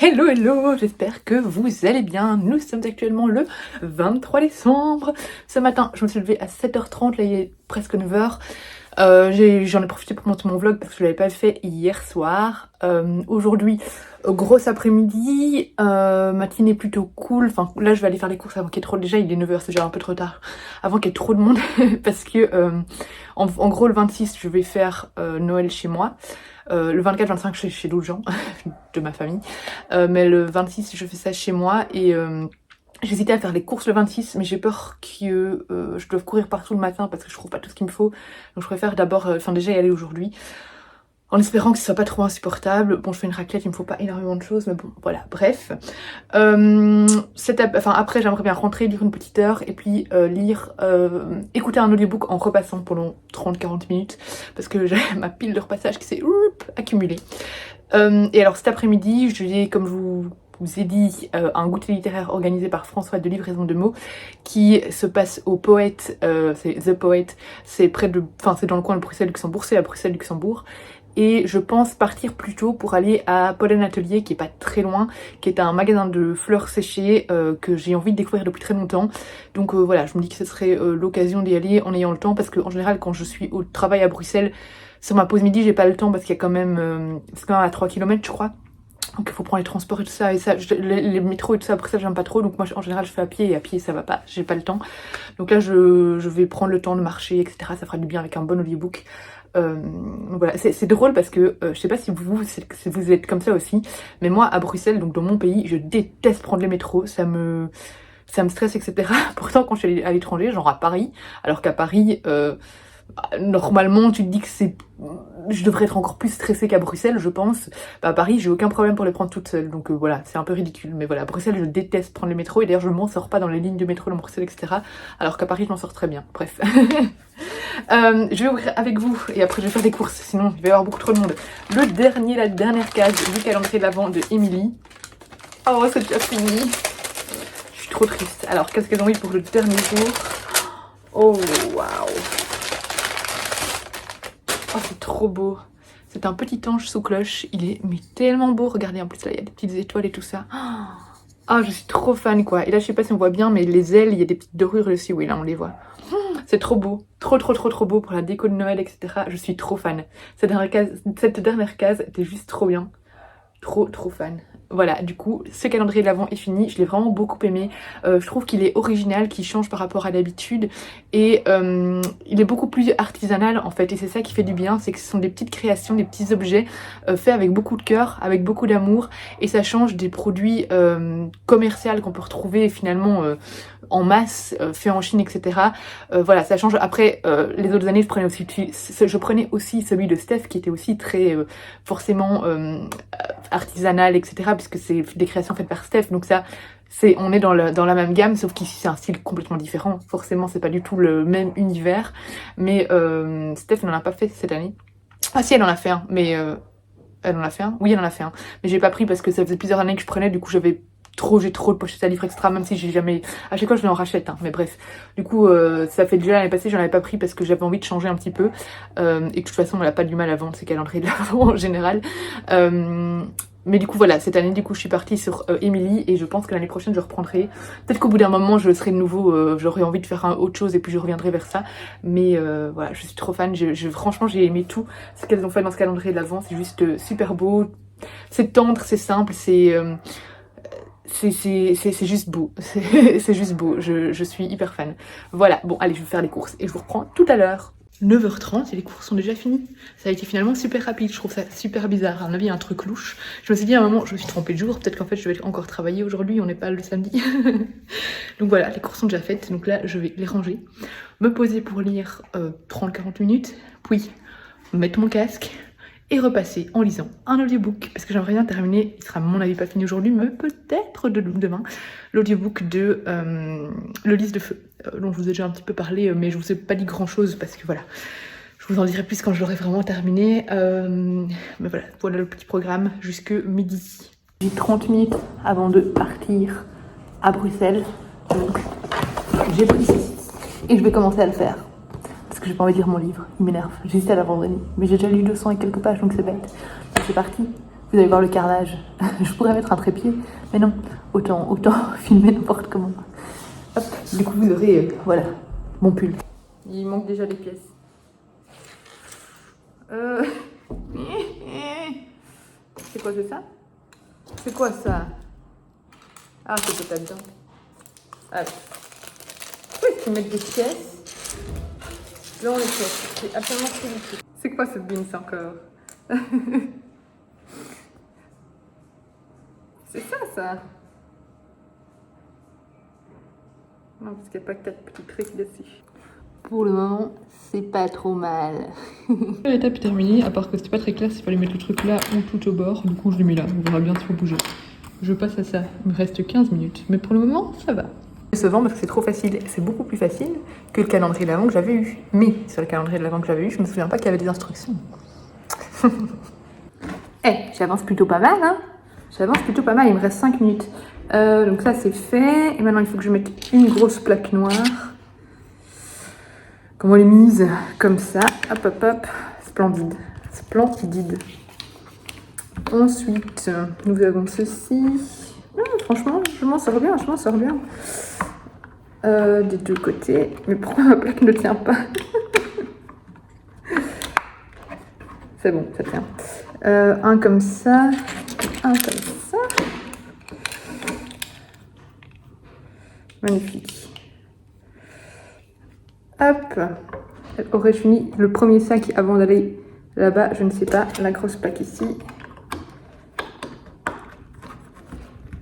Hello hello, j'espère que vous allez bien. Nous sommes actuellement le 23 décembre. Ce matin, je me suis levée à 7h30, là il est presque 9h. J'en ai profité pour monter mon vlog parce que je l'avais pas fait hier soir. Aujourd'hui, grosse après-midi, matinée plutôt cool. Enfin là je vais aller faire les courses avant qu'il y ait trop... Déjà il est 9h, c'est déjà un peu trop tard. Avant qu'il y ait trop de monde parce que en gros le 26 je vais faire Noël chez moi. Le 24-25 je suis chez d'autres gens de ma famille, mais le 26 je fais ça chez moi et j'hésitais à faire les courses le 26 mais j'ai peur que je doive courir partout le matin parce que je trouve pas tout ce qu'il me faut, donc je préfère d'abord déjà y aller aujourd'hui en espérant que ce soit pas trop insupportable. Bon, je fais une raclette, il me faut pas énormément de choses, mais bon, voilà, bref. Après, j'aimerais bien rentrer, lire une petite heure, et puis écouter un audiobook en repassant pendant 30-40 minutes, parce que j'ai ma pile de repassage qui s'est accumulée. Et alors cet après-midi, j'ai, comme je vous ai dit, un goûter littéraire organisé par François de Livraison de mots qui se passe au Poète, c'est The Poète, c'est c'est dans le coin de Bruxelles-Luxembourg, c'est à Bruxelles-Luxembourg. Et je pense partir plus tôt pour aller à Pollen Atelier, qui est pas très loin, qui est un magasin de fleurs séchées que j'ai envie de découvrir depuis très longtemps. Donc voilà, je me dis que ce serait l'occasion d'y aller en ayant le temps, parce qu'en général quand je suis au travail à Bruxelles, sur ma pause midi j'ai pas le temps parce qu'il y a quand même, c'est quand même à 3 km je crois. Donc il faut prendre les transports et tout ça, les métros et tout ça, après ça j'aime pas trop, donc moi en général je fais à pied, et à pied ça va pas, j'ai pas le temps. Donc là je vais prendre le temps de marcher, etc. Ça fera du bien avec un bon audiobook. Donc voilà, c'est drôle parce que je sais pas si vous êtes comme ça aussi, mais moi à Bruxelles, donc dans mon pays, je déteste prendre les métros, ça me stresse, etc. Pourtant quand je suis à l'étranger, genre à Paris, alors qu'à Paris, normalement tu te dis que je devrais être encore plus stressée qu'à Bruxelles, je pense. Bah, à Paris j'ai aucun problème pour les prendre toute seule, donc voilà, c'est un peu ridicule, mais voilà, à Bruxelles je déteste prendre les métros, et d'ailleurs je m'en sors pas dans les lignes de métro dans Bruxelles, etc. Alors qu'à Paris je m'en sors très bien, bref. Je vais ouvrir avec vous et après je vais faire des courses, sinon il va y avoir beaucoup trop de monde. La dernière case du calendrier de l'Avent de Emily. Oh, c'est déjà fini. Je suis trop triste. Alors qu'est-ce qu'elles ont mis pour le dernier jour? Oh waouh. Oh, c'est trop beau. C'est un petit ange sous cloche. Il est mais tellement beau. Regardez, en plus là, il y a des petites étoiles et tout ça. Ah, je suis trop fan quoi. Et là, je sais pas si on voit bien, mais les ailes, il y a des petites dorures aussi. Oui, là, on les voit. C'est trop beau. Trop beau pour la déco de Noël, etc. Je suis trop fan. Cette dernière case était juste trop bien. Trop fan. Voilà, du coup, ce calendrier de l'Avent est fini. Je l'ai vraiment beaucoup aimé. Je trouve qu'il est original, qu'il change par rapport à d'habitude. Et il est beaucoup plus artisanal en fait. Et c'est ça qui fait du bien, c'est que ce sont des petites créations, des petits objets faits avec beaucoup de cœur, avec beaucoup d'amour. Et ça change des produits commerciaux qu'on peut retrouver finalement en masse, faits en Chine, etc. Voilà, ça change. Après, les autres années, je prenais aussi celui de Steph qui était aussi très forcément artisanal, etc. Puisque c'est des créations faites par Steph. Donc ça, on est dans la même gamme, sauf qu'ici c'est un style complètement différent. Forcément, c'est pas du tout le même univers. Mais Steph n'en a pas fait cette année. Ah si, elle en a fait un, mais elle en a fait un. Oui, elle en a fait un. Mais j'ai pas pris parce que ça faisait plusieurs années que je prenais. Du coup, j'ai trop de pochettes à livres extra, même si j'ai jamais... À chaque fois, je en rachète, hein, mais bref. Du coup, ça fait déjà l'année passée, j'en avais pas pris parce que j'avais envie de changer un petit peu. Et que de toute façon, elle a pas du mal à vendre ses calendriers de l'Avent en général. Mais du coup, voilà, cette année, du coup, je suis partie sur Emily et je pense que l'année prochaine, je reprendrai. Peut-être qu'au bout d'un moment, je serai de nouveau... j'aurai envie de faire autre chose et puis je reviendrai vers ça. Mais voilà, je suis trop fan. Franchement, j'ai aimé tout ce qu'elles ont fait dans ce calendrier de l'Avent. C'est juste super beau. C'est tendre, c'est simple, c'est juste beau, c'est juste beau, je suis hyper fan. Voilà, bon allez, je vais faire les courses et je vous reprends tout à l'heure. 9h30 et les courses sont déjà finies. Ça a été finalement super rapide, je trouve ça super bizarre. À mon avis, il y a un truc louche. Je me suis dit à un moment, je me suis trompée de jour, peut-être qu'en fait je vais encore travailler aujourd'hui, on n'est pas le samedi. Donc voilà, les courses sont déjà faites, donc là je vais les ranger, me poser pour lire 30-40 minutes, puis mettre mon casque et repasser en lisant un audiobook, parce que j'aimerais bien terminer, il sera à mon avis pas fini aujourd'hui, mais peut-être demain, l'audiobook de Le Lys de Feu, dont je vous ai déjà un petit peu parlé, mais je vous ai pas dit grand chose, parce que voilà, je vous en dirai plus quand je l'aurai vraiment terminé, mais voilà le petit programme jusque midi. J'ai 30 minutes avant de partir à Bruxelles, donc j'ai pris ceci, et je vais commencer à le faire. Parce que j'ai pas envie de lire mon livre, il m'énerve. J'ai hésité à l'abandonner, mais j'ai déjà lu 200 et quelques pages, donc c'est bête. Donc c'est parti, Vous allez voir le carrelage. Je pourrais mettre un trépied, mais non, autant filmer n'importe comment. Hop, du coup vous aurez, voilà, mon pull. Il manque déjà des pièces. C'est quoi, c'est ça? C'est quoi ça? Ah, c'est peut-être dedans. Ah, pourquoi est-ce qu'ils mettent des pièces? Là on les cache, c'est absolument ridicule. C'est quoi cette beans encore? C'est ça? Non, parce qu'il n'y a pas 4 petits trucs dessus. Pour le moment, c'est pas trop mal. L'étape est terminée, à part que c'était pas très clair s'il fallait mettre le truc là ou tout au bord. Du coup, je l'ai mis là, on verra bien s'il faut bouger. Je passe à ça, il me reste 15 minutes. Mais pour le moment, ça va. Se vend parce que c'est trop facile. C'est beaucoup plus facile que le calendrier de l'avant que j'avais eu. Mais sur le calendrier de l'avant que j'avais eu, je me souviens pas qu'il y avait des instructions. J'avance plutôt pas mal, hein. J'avance plutôt pas mal, il me reste 5 minutes. Donc ça c'est fait. Et maintenant il faut que je mette une grosse plaque noire. Comment on les mise? Comme ça. Hop hop hop. Splendide. Splendide. Ensuite, nous avons ceci. Franchement, je m'en sors bien, des deux côtés. Mais pourquoi ma plaque ne tient pas? C'est bon, ça tient. Un comme ça. Un comme ça. Magnifique. Hop. Aurais-je mis le premier sac avant d'aller là-bas? Je ne sais pas. La grosse plaque ici.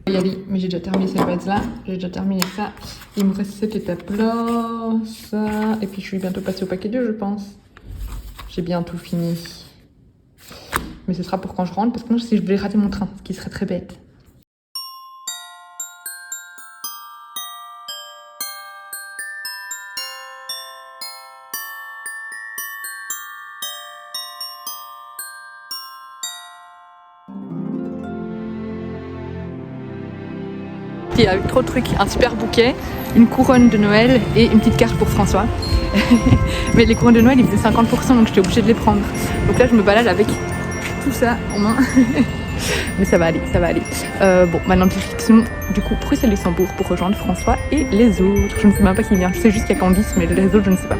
Y aller, mais j'ai déjà terminé cette base-là. J'ai déjà terminé ça. Il me reste cette étape-là. Ça. Et puis je suis bientôt passée au paquet 2, je pense. J'ai bientôt fini. Mais ce sera pour quand je rentre, parce que non, si je voulais rater mon train, ce qui serait très bête. Il y a eu trop de trucs, un super bouquet, une couronne de Noël et une petite carte pour François. Mais les couronnes de Noël, ils faisaient 50%, donc j'étais obligée de les prendre. Donc là, je me balade avec tout ça en main. Mais ça va aller, ça va aller. Bon, maintenant direction du coup Bruxelles-Luxembourg pour rejoindre François et les autres. Je ne sais même pas qui vient, je sais juste qu'il y a Candice, mais les autres, je ne sais pas.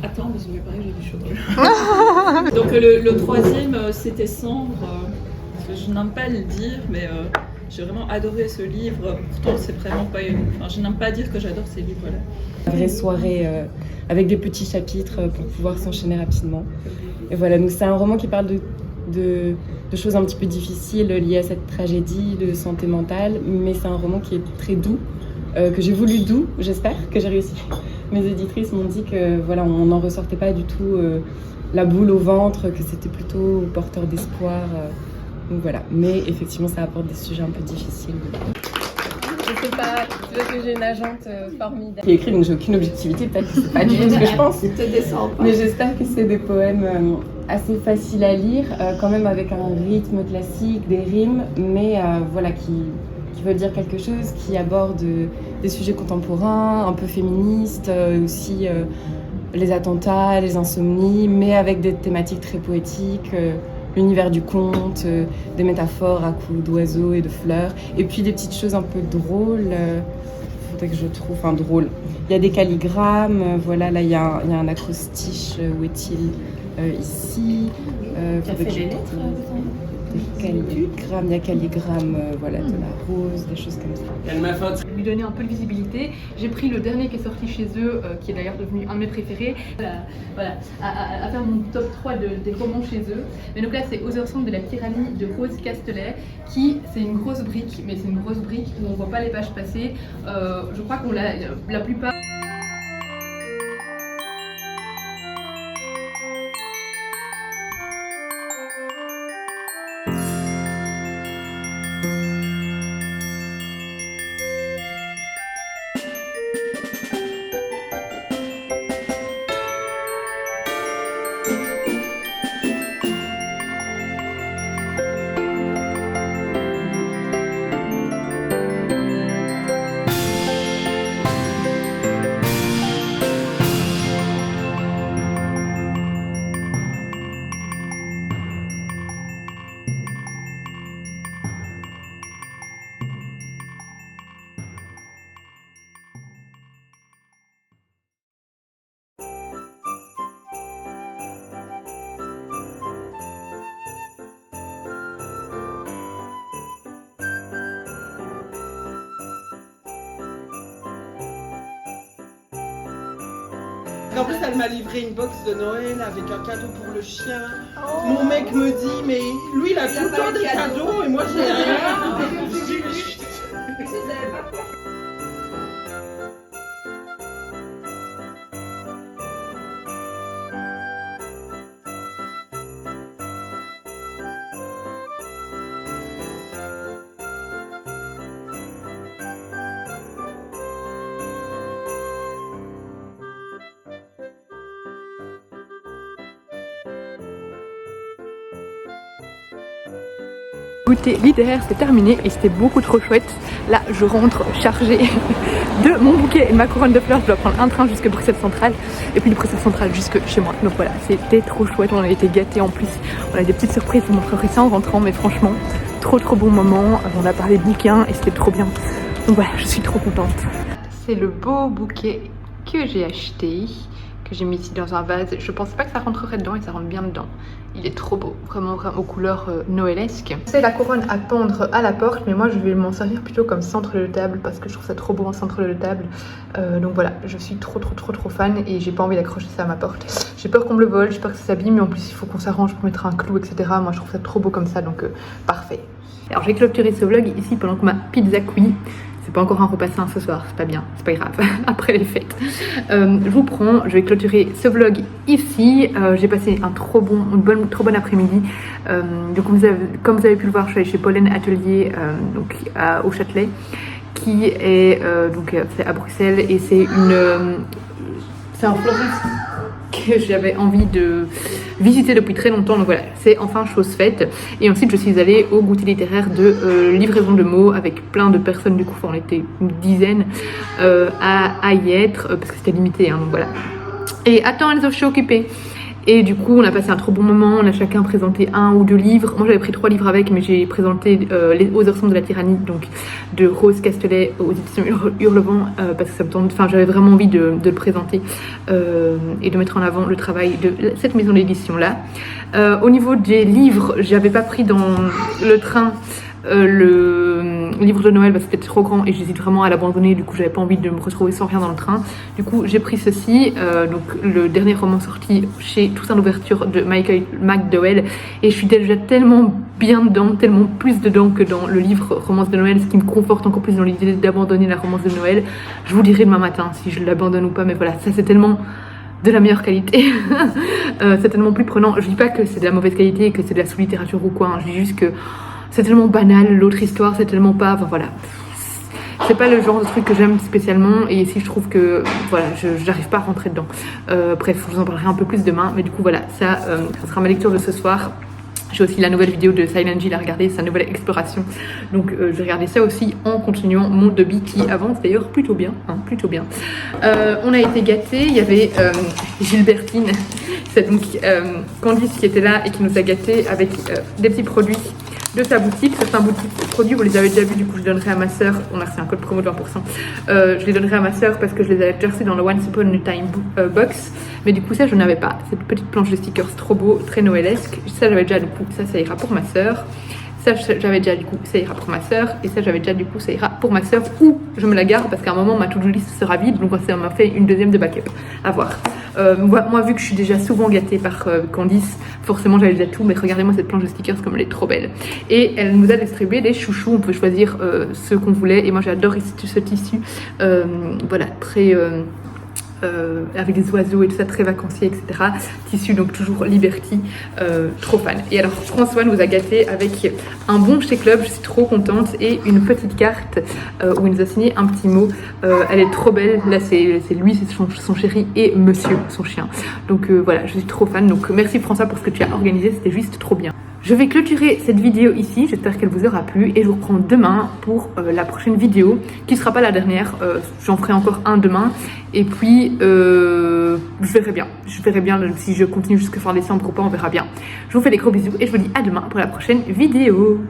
Attends, mais il me paraît que j'ai du chocolat. Donc le troisième, c'était Cendre. Je n'aime pas le dire, mais j'ai vraiment adoré ce livre. Pourtant, c'est vraiment pas une... Enfin, je n'aime pas dire que j'adore ces livres-là. Une vraie soirée avec des petits chapitres pour pouvoir s'enchaîner rapidement. Et voilà, donc c'est un roman qui parle de choses un petit peu difficiles liées à cette tragédie de santé mentale, mais c'est un roman qui est très doux, que j'ai voulu doux, j'espère que j'ai réussi. Mes éditrices m'ont dit que voilà, on n'en ressortait pas du tout la boule au ventre, que c'était plutôt porteur d'espoir. Donc voilà, mais effectivement ça apporte des sujets un peu difficiles. Je sais pas, parce que j'ai une agente formidable qui écrit, donc j'ai aucune objectivité, peut-être que c'est pas du tout ce que je pense. Mais j'espère que c'est des poèmes assez faciles à lire, quand même avec un rythme classique, des rimes, mais voilà, qui veulent dire quelque chose, qui aborde des sujets contemporains, un peu féministes, aussi les attentats, les insomnies, mais avec des thématiques très poétiques. L'univers du conte, des métaphores à coups d'oiseaux et de fleurs, et puis des petites choses un peu drôles, faudrait que je trouve, enfin drôles. Il y a des calligrammes, voilà, là il y a un acrostiche, où est-il ici. Tu as fait les lettres calligramme, il y a calligramme, voilà, de la rose, des choses comme ça. Lui donner un peu de visibilité. J'ai pris le dernier qui est sorti chez eux, qui est d'ailleurs devenu un de mes préférés. Voilà, à faire mon top 3 des romans chez eux. Mais donc là, c'est Aux heures sombres de la tyrannie de Rose Castelet, c'est une grosse brique, mais c'est une grosse brique où on voit pas les pages passer. Je crois qu'on la plupart. En plus, elle m'a livré une box de Noël avec un cadeau pour le chien. Mon mec me dit, mais lui, il a tout le temps des cadeaux et moi, j'ai rien. Je dis, mais je- Goûter littéraire, c'est terminé et c'était beaucoup trop chouette. Là, je rentre chargée de mon bouquet et de ma couronne de fleurs. Je dois prendre un train jusque Bruxelles Centrale et puis de Bruxelles Centrale jusque chez moi. Donc voilà, c'était trop chouette. On a été gâtés en plus. On a des petites surprises. Je vous montrerai ça en rentrant, mais franchement, trop bon moment. On a parlé de bouquins et c'était trop bien. Donc voilà, je suis trop contente. C'est le beau bouquet que j'ai acheté, que j'ai mis ici dans un vase. Je pensais pas que ça rentrerait dedans et ça rentre bien dedans. Il est trop beau, vraiment aux couleurs noëlesques. C'est la couronne à pendre à la porte, mais moi je vais m'en servir plutôt comme centre de table parce que je trouve ça trop beau en centre de table. Donc voilà, je suis trop fan et j'ai pas envie d'accrocher ça à ma porte. J'ai peur qu'on me le vole, j'ai peur que ça s'abîme, mais en plus il faut qu'on s'arrange pour mettre un clou, etc. Moi je trouve ça trop beau comme ça, donc parfait. Alors j'ai clôturé ce vlog ici pendant que ma pizza cuit. C'est pas encore un repas sain ce soir, c'est pas bien, c'est pas grave, après les fêtes. Je vous prends, je vais clôturer ce vlog ici. J'ai passé un trop bon après-midi. Donc comme vous avez pu le voir, je suis allée chez Pollen Atelier au Châtelet, qui est c'est à Bruxelles et c'est un fleuriste que j'avais envie de visiter depuis très longtemps, donc voilà, c'est enfin chose faite. Et ensuite je suis allée au goûter littéraire de livraison de mots avec plein de personnes, du coup on était une dizaine à y être parce que c'était limité, hein, donc voilà. Et attends Elsa, je suis occupée. Et du coup on a passé un trop bon moment, on a chacun présenté 1 ou 2 livres. Moi j'avais pris 3 livres avec, mais j'ai présenté Les Aux Hersons de la Tyrannie, donc de Rose Castelet aux éditions Hurlevent, parce que ça me tente, enfin j'avais vraiment envie de le présenter et de mettre en avant le travail de cette maison d'édition là. Au niveau des livres, j'avais pas pris dans le train le livre de Noël parce que c'était trop grand et j'hésite vraiment à l'abandonner, du coup j'avais pas envie de me retrouver sans rien dans le train. Du coup j'ai pris ceci, donc le dernier roman sorti chez Toussaint l'Ouverture de Michael McDowell, et je suis déjà tellement bien dedans, tellement plus dedans que dans le livre Romance de Noël, ce qui me conforte encore plus dans l'idée d'abandonner la romance de Noël. Je vous dirai demain matin si je l'abandonne ou pas, mais voilà, ça c'est tellement de la meilleure qualité. C'est tellement plus prenant. Je dis pas que c'est de la mauvaise qualité et que c'est de la sous-littérature ou quoi, hein. Je dis juste que c'est tellement banal, l'autre histoire c'est tellement pas, enfin voilà, c'est pas le genre de truc que j'aime spécialement, et ici je trouve que voilà, j'arrive pas à rentrer dedans. Bref, je vous en parlerai un peu plus demain, mais du coup voilà, ça sera ma lecture de ce soir. J'ai aussi la nouvelle vidéo de Silent Jill à regarder, sa nouvelle exploration. Donc je vais regarder ça aussi en continuant mon Dobby qui avance d'ailleurs plutôt bien, hein, plutôt bien. On a été gâtés, il y avait Gilbertine, c'est donc Candice qui était là et qui nous a gâtés avec des petits produits de sa boutique. Certains boutiques produits, vous les avez déjà vus, du coup je les donnerai à ma soeur. On a reçu un code promo de 20%. Je les donnerai à ma soeur parce que je les avais déjà reçus dans le Once Upon a Time box. Mais du coup ça je n'avais pas. Cette petite planche de stickers trop beau, très noëlesque. Ça j'avais déjà, du coup ça ira pour ma soeur. Ça j'avais déjà, du coup ça ira pour ma soeur. Et ça j'avais déjà, du coup ça ira pour ma soeur. Ou je me la garde parce qu'à un moment ma to-do list sera vide. Donc ça m'a fait une deuxième de backup. À voir. Moi vu que je suis déjà souvent gâtée par Candice, forcément j'avais déjà tout, mais regardez-moi cette planche de stickers comme elle est trop belle. Et elle nous a distribué des chouchous, on peut choisir ceux qu'on voulait, et moi j'adore ce tissu, voilà, très avec des oiseaux et tout ça, très vacancier, etc. Tissu donc toujours Liberty, trop fan. Et alors François nous a gâtés avec un bon chez Club, je suis trop contente, et une petite carte où il nous a signé un petit mot. Elle est trop belle, là c'est lui, c'est son chéri, et monsieur, son chien. Donc voilà, je suis trop fan, donc merci François pour ce que tu as organisé, c'était juste trop bien. Je vais clôturer cette vidéo ici, j'espère qu'elle vous aura plu, et je vous reprends demain pour la prochaine vidéo, qui ne sera pas la dernière, j'en ferai encore un demain, et puis je verrai bien si je continue jusqu'à fin décembre ou pas, on verra bien. Je vous fais des gros bisous, et je vous dis à demain pour la prochaine vidéo.